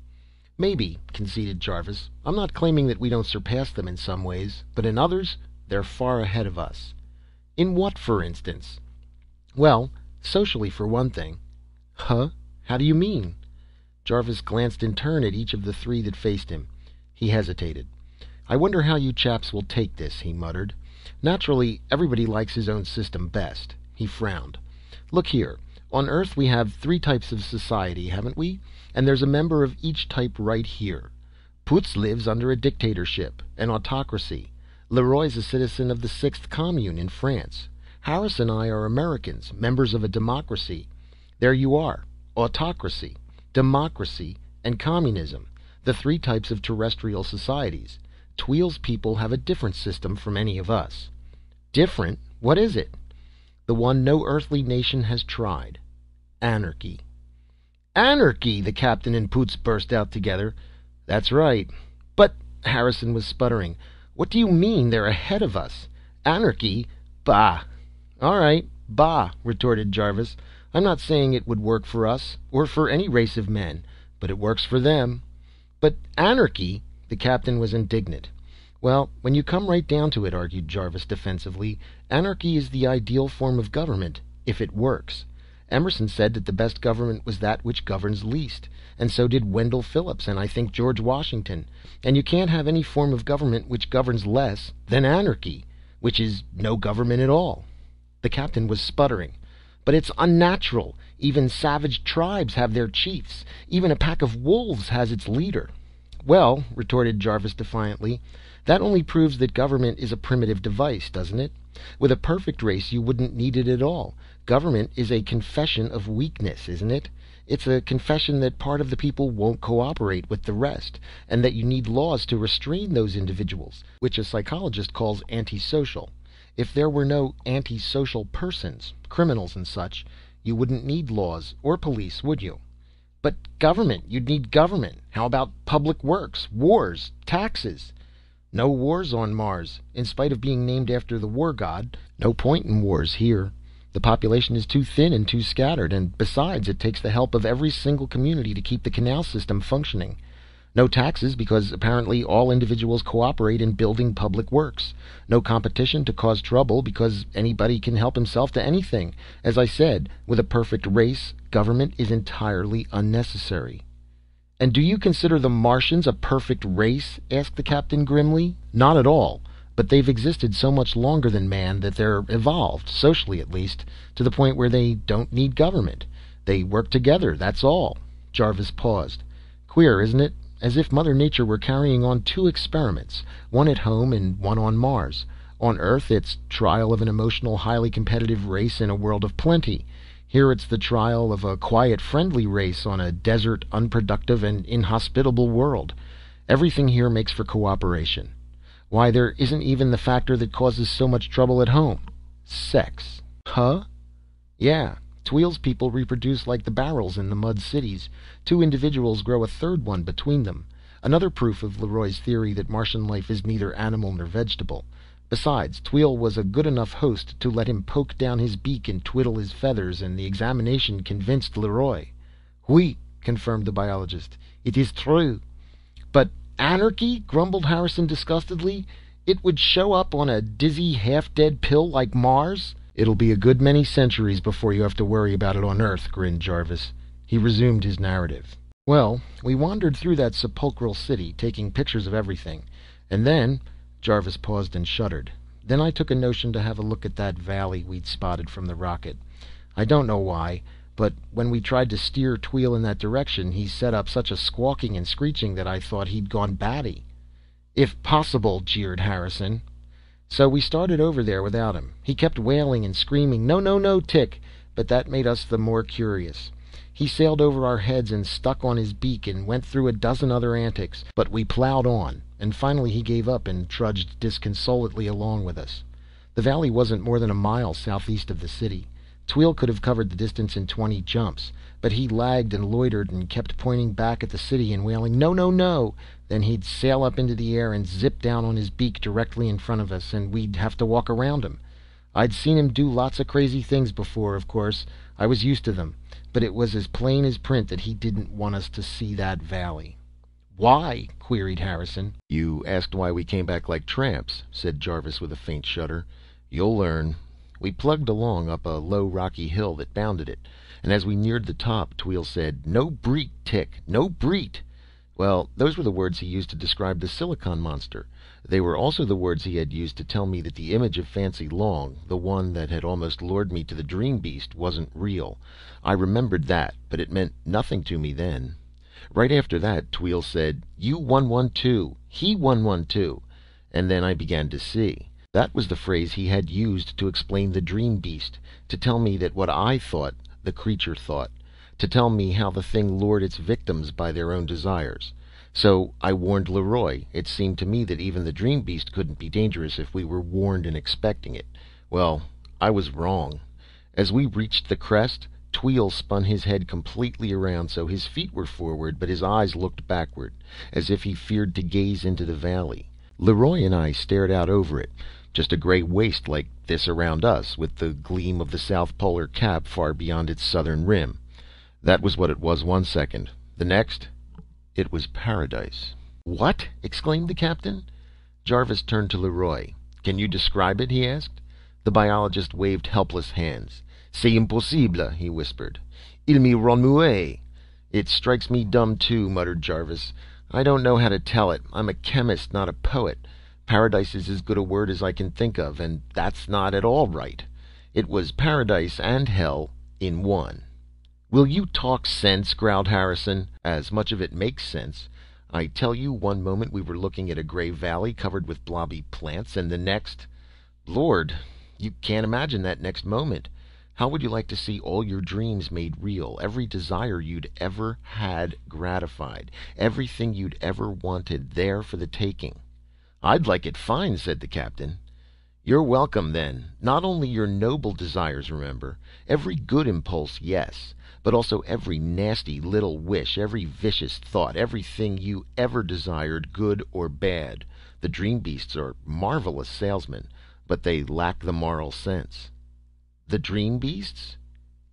Maybe, conceded Jarvis. I'm not claiming that we don't surpass them in some ways, but in others, they're far ahead of us. In what, for instance? Well, socially, for one thing. Huh? How do you mean? Jarvis glanced in turn at each of the three that faced him. He hesitated. I wonder how you chaps will take this, he muttered. Naturally, everybody likes his own system best. He frowned. Look here. On Earth we have 3 types of society, haven't we? And there's a member of each type right here. Poots lives under a dictatorship, an autocracy. Leroy's a citizen of the 6th Commune in France. Harris and I are Americans, members of a democracy. There you are. Autocracy, democracy, and communism. The 3 types of terrestrial societies. Tweel's people have a different system from any of us. Different? What is it? The one no earthly nation has tried. Anarchy. Anarchy! The captain and Poots burst out together. That's right. But, Harrison was sputtering, what do you mean they're ahead of us? Anarchy? Bah! All right, bah, retorted Jarvis. I'm not saying it would work for us, or for any race of men, but it works for them. But anarchy? The captain was indignant. Well, when you come right down to it, argued Jarvis defensively, anarchy is the ideal form of government, if it works. Emerson said that the best government was that which governs least, and so did Wendell Phillips and I think George Washington. And you can't have any form of government which governs less than anarchy, which is no government at all. The captain was sputtering. But it's unnatural. Even savage tribes have their chiefs. Even a pack of wolves has its leader. Well, retorted Jarvis defiantly, that only proves that government is a primitive device, doesn't it? With a perfect race you wouldn't need it at all. Government is a confession of weakness, isn't it? It's a confession that part of the people won't cooperate with the rest, and that you need laws to restrain those individuals, which a psychologist calls antisocial. If there were no antisocial persons, criminals and such, you wouldn't need laws or police, would you? But government, you'd need government. How about public works, wars, taxes? No wars on Mars, in spite of being named after the war god. No point in wars here. The population is too thin and too scattered, and besides, it takes the help of every single community to keep the canal system functioning. No taxes, because apparently all individuals cooperate in building public works. No competition to cause trouble, because anybody can help himself to anything. As I said, with a perfect race, government is entirely unnecessary." "And do you consider the Martians a perfect race?" asked the captain grimly. "Not at all. But they've existed so much longer than man that they're evolved, socially at least, to the point where they don't need government. They work together, that's all." Jarvis paused. "Queer, isn't it? As if Mother Nature were carrying on two experiments, one at home and one on Mars. On Earth, it's trial of an emotional, highly competitive race in a world of plenty. Here it's the trial of a quiet, friendly race on a desert, unproductive, and inhospitable world. Everything here makes for cooperation. Why, there isn't even the factor that causes so much trouble at home. Sex." "Huh?" "Yeah. Tweel's people reproduce like the barrels in the mud cities. Two individuals grow a third one between them. Another proof of Leroy's theory that Martian life is neither animal nor vegetable. Besides, Tweel was a good enough host to let him poke down his beak and twiddle his feathers, and the examination convinced Leroy." "Oui," confirmed the biologist. "It is true." "But anarchy," grumbled Harrison disgustedly. "It would show up on a dizzy, half-dead pill like Mars." "It'll be a good many centuries before you have to worry about it on Earth," grinned Jarvis. He resumed his narrative. "Well, we wandered through that sepulchral city, taking pictures of everything. And then—" Jarvis paused and shuddered. "Then I took a notion to have a look at that valley we'd spotted from the rocket. I don't know why, but when we tried to steer Tweel in that direction, he set up such a squawking and screeching that I thought he'd gone batty." "If possible," jeered Harrison. "So we started over there without him. He kept wailing and screaming, 'No, no, no, Tick!' But that made us the more curious. He sailed over our heads and stuck on his beak and went through a dozen other antics. But we plowed on, and finally he gave up and trudged disconsolately along with us. The valley wasn't more than a mile southeast of the city. Tweel could have covered the distance in 20 jumps, but he lagged and loitered and kept pointing back at the city and wailing, 'No, no, no!' Then he'd sail up into the air and zip down on his beak directly in front of us, and we'd have to walk around him. I'd seen him do lots of crazy things before, of course. I was used to them. But it was as plain as print that he didn't want us to see that valley." "Why?" queried Harrison. "You asked why we came back like tramps," said Jarvis with a faint shudder. "You'll learn. We plugged along up a low rocky hill that bounded it, and as we neared the top, Tweel said, 'No breet, Tick, no breet.' Well, those were the words he used to describe the silicon monster. They were also the words he had used to tell me that the image of Fancy Long, the one that had almost lured me to the dream beast, wasn't real. I remembered that, but it meant nothing to me then. Right after that, Tweel said, 'You 112, he 112,' and then I began to see. That was the phrase he had used to explain the dream beast, to tell me that what I thought, the creature thought, to tell me how the thing lured its victims by their own desires. So I warned Leroy. It seemed to me that even the dream beast couldn't be dangerous if we were warned and expecting it. Well, I was wrong. As we reached the crest, Tweel spun his head completely around so his feet were forward, but his eyes looked backward, as if he feared to gaze into the valley. Leroy and I stared out over it, just a gray waste like this around us, with the gleam of the South Polar Cap far beyond its southern rim. That was what it was 1 second. The next, it was paradise." "What?" exclaimed the captain. Jarvis turned to Leroy. "Can you describe it?" he asked. The biologist waved helpless hands. "C'est impossible," he whispered. "Il me remue." "It strikes me dumb too," muttered Jarvis. "I don't know how to tell it. I'm a chemist, not a poet. Paradise is as good a word as I can think of, and that's not at all right. It was paradise and hell in one." "Will you talk sense?" growled Harrison. "As much of it makes sense. I tell you, one moment we were looking at a gray valley covered with blobby plants, and the next— Lord, you can't imagine that next moment. How would you like to see all your dreams made real, every desire you'd ever had gratified, everything you'd ever wanted there for the taking?" "I'd like it fine," said the captain. "You're welcome, then. Not only your noble desires, remember. Every good impulse, yes. But also every nasty little wish, every vicious thought, everything you ever desired, good or bad. The dream beasts are marvelous salesmen, but they lack the moral sense." The dream beasts?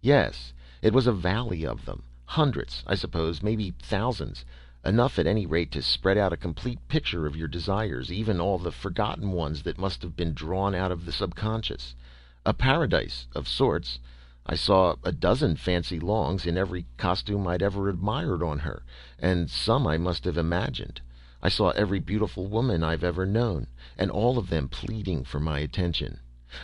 Yes, it was a valley of them. Hundreds, I suppose, maybe thousands. Enough at any rate to spread out a complete picture of your desires, even all the forgotten ones that must have been drawn out of the subconscious. A paradise, of sorts. I saw a dozen fancy longs in every costume I'd ever admired on her, and some I must have imagined. I saw every beautiful woman I've ever known, and all of them pleading for my attention.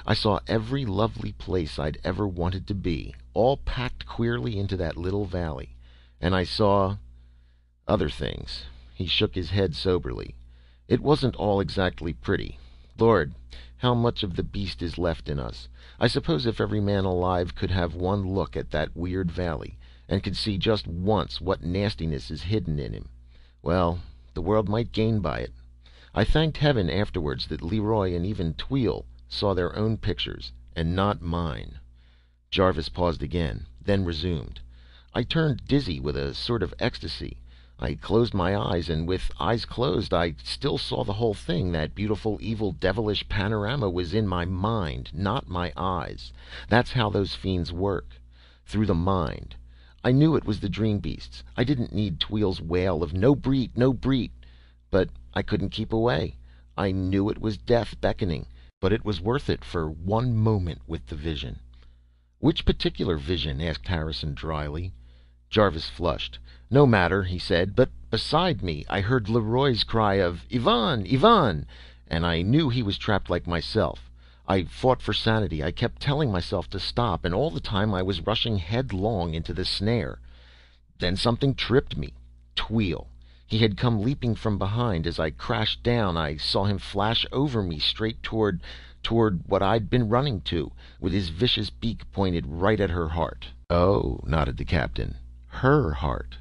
I saw every lovely place I'd ever wanted to be, all packed queerly into that little valley. And I saw other things. He shook his head soberly. It wasn't all exactly pretty. Lord, how much of the beast is left in us? I suppose if every man alive could have one look at that weird valley, and could see just once what nastiness is hidden in him, well, the world might gain by it. I thanked heaven afterwards that Leroy and even Tweel saw their own pictures, and not mine. Jarvis paused again, then resumed. I turned dizzy with a sort of ecstasy. I closed my eyes, and with eyes closed I still saw the whole thing. That beautiful, evil, devilish panorama was in my mind, not my eyes. That's how those fiends work. Through the mind. I knew it was the dream beasts. I didn't need Tweel's wail of "No breed, no breed." But I couldn't keep away. I knew it was death beckoning, but it was worth it for one moment with the vision. "Which particular vision?" asked Harrison dryly. Jarvis flushed. "No matter," he said, "but beside me I heard Leroy's cry of 'Ivan! Ivan!' and I knew he was trapped like myself. I fought for sanity. I kept telling myself to stop, and all the time I was rushing headlong into the snare. Then something tripped me. Tweel. He had come leaping from behind. As I crashed down I saw him flash over me straight toward what I'd been running to, with his vicious beak pointed right at her heart." "Oh," nodded the captain. "Her heart."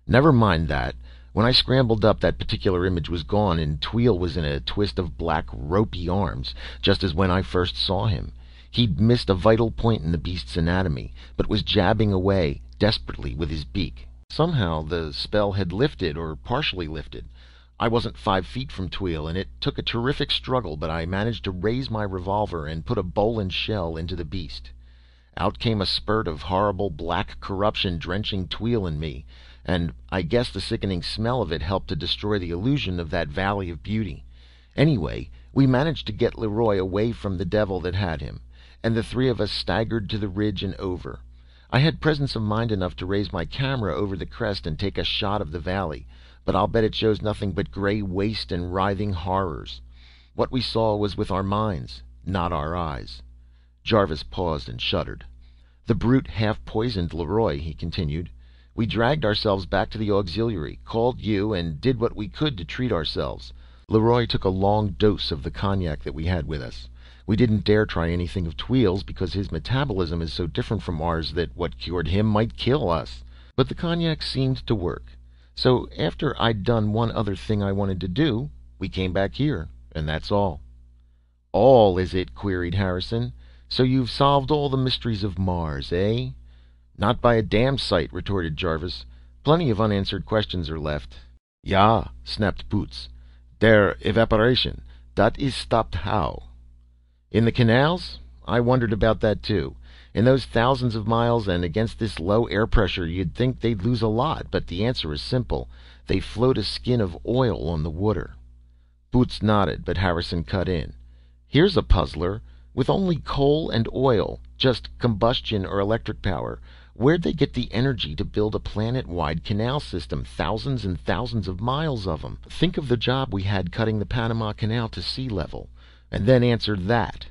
"Never mind that. When I scrambled up, that particular image was gone, and Tweel was in a twist of black, ropey arms, just as when I first saw him. He'd missed a vital point in the beast's anatomy, but was jabbing away desperately with his beak. Somehow the spell had lifted, or partially lifted. I wasn't 5 feet from Tweel, and it took a terrific struggle, but I managed to raise my revolver and put a Bolan shell into the beast. Out came a spurt of horrible black corruption, drenching Tweel and me, and I guess the sickening smell of it helped to destroy the illusion of that valley of beauty. Anyway, we managed to get Leroy away from the devil that had him, and the three of us staggered to the ridge and over. I had presence of mind enough to raise my camera over the crest and take a shot of the valley, but I'll bet it shows nothing but gray waste and writhing horrors. What we saw was with our minds, not our eyes." Jarvis paused and shuddered. "The brute half-poisoned Leroy," he continued. "We dragged ourselves back to the auxiliary, called you, and did what we could to treat ourselves. Leroy took a long dose of the cognac that we had with us. We didn't dare try anything of Tweel's, because his metabolism is so different from ours that what cured him might kill us. But the cognac seemed to work. So after I'd done one other thing I wanted to do, we came back here, and that's all." "All, is it?" queried Harrison. "So you've solved all the mysteries of Mars, eh?" "Not by a damn sight," retorted Jarvis. "Plenty of unanswered questions are left." "Ja," snapped Boots. "Der evaporation, that is stopped how?" "In the canals? I wondered about that too. In those thousands of miles, and against this low air pressure, you'd think they'd lose a lot, but the answer is simple. They float a skin of oil on the water." Boots nodded, but Harrison cut in. "Here's a puzzler. With only coal and oil, just combustion or electric power, where'd they get the energy to build a planet-wide canal system, thousands and thousands of miles of them? Think of the job we had cutting the Panama Canal to sea level, and then answer that."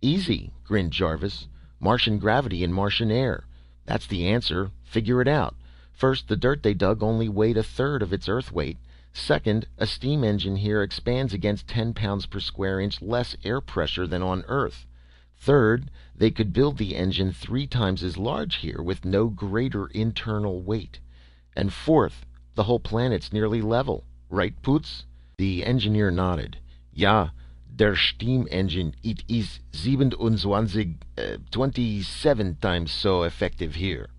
"Easy," grinned Jarvis. "Martian gravity and Martian air. That's the answer. Figure it out. First, the dirt they dug only weighed 1/3 of its Earth weight. Second, a steam engine here expands against 10 pounds per square inch less air pressure than on Earth. Third, they could build the engine 3 times as large here with no greater internal weight. And fourth, the whole planet's nearly level. Right, Poots?" The engineer nodded. "Ja, der steam engine, it is 27 times so effective here."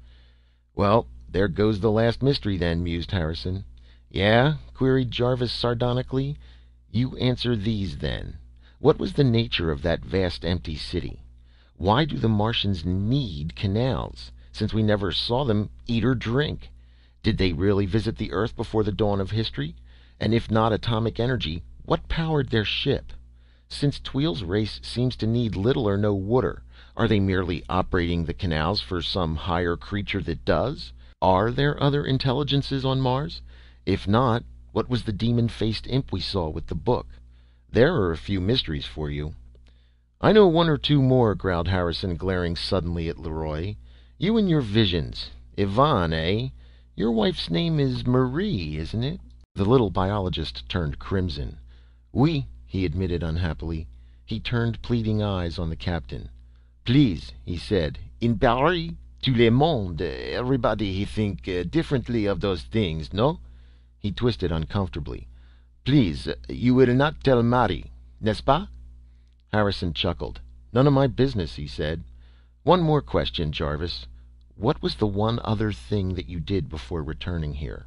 "Well, there goes the last mystery then," mused Harrison. "Yeah?" queried Jarvis sardonically. "You answer these then. What was the nature of that vast empty city? Why do the Martians need canals, since we never saw them eat or drink? Did they really visit the Earth before the dawn of history? And if not atomic energy, what powered their ship? Since Tweel's race seems to need little or no water, are they merely operating the canals for some higher creature that does? Are there other intelligences on Mars? If not, what was the demon-faced imp we saw with the book? There are a few mysteries for you. I know one or two more, growled Harrison, glaring suddenly at Leroy. You and your visions. Yvonne, eh? Your wife's name is Marie, isn't it? The little biologist turned crimson. Oui, he admitted unhappily. He turned pleading eyes on the captain. Please, he said. In Paris, tout le monde, everybody he think differently of those things, no? He twisted uncomfortably. Please, you will not tell Marie, n'est-ce pas? Harrison chuckled. None of my business, he said. One more question, Jarvis. What was the one other thing that you did before returning here?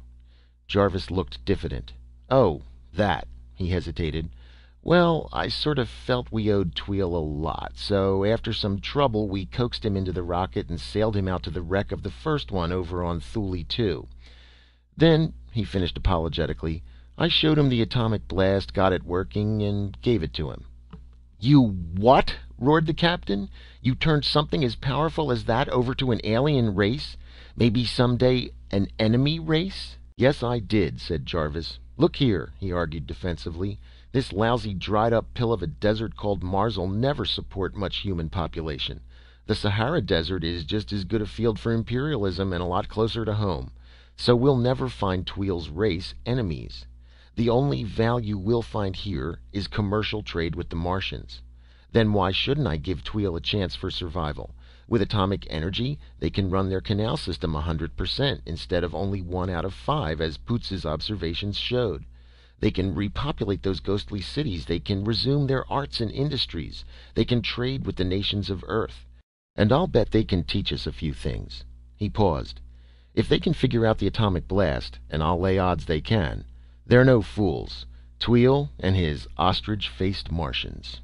Jarvis looked diffident. Oh, that. He hesitated. Well, I sort of felt we owed Tweel a lot, so after some trouble we coaxed him into the rocket and sailed him out to the wreck of the first one over on Thyle II. Then, he finished apologetically, I showed him the atomic blast, got it working, and gave it to him. You what? Roared the captain. You turned something as powerful as that over to an alien race? Maybe someday an enemy race? Yes, I did, said Jarvis. Look here, he argued defensively. This lousy dried-up pill of a desert called Mars'll never support much human population. The Sahara Desert is just as good a field for imperialism and a lot closer to home. So we'll never find Tweel's race enemies. The only value we'll find here is commercial trade with the Martians. Then why shouldn't I give Tweel a chance for survival? With atomic energy, they can run their canal system 100% instead of only 1 out of 5, as Poots's observations showed. They can repopulate those ghostly cities. They can resume their arts and industries. They can trade with the nations of Earth. And I'll bet they can teach us a few things. He paused. If they can figure out the atomic blast, and I'll lay odds they can, they're no fools. Tweel and his ostrich-faced Martians.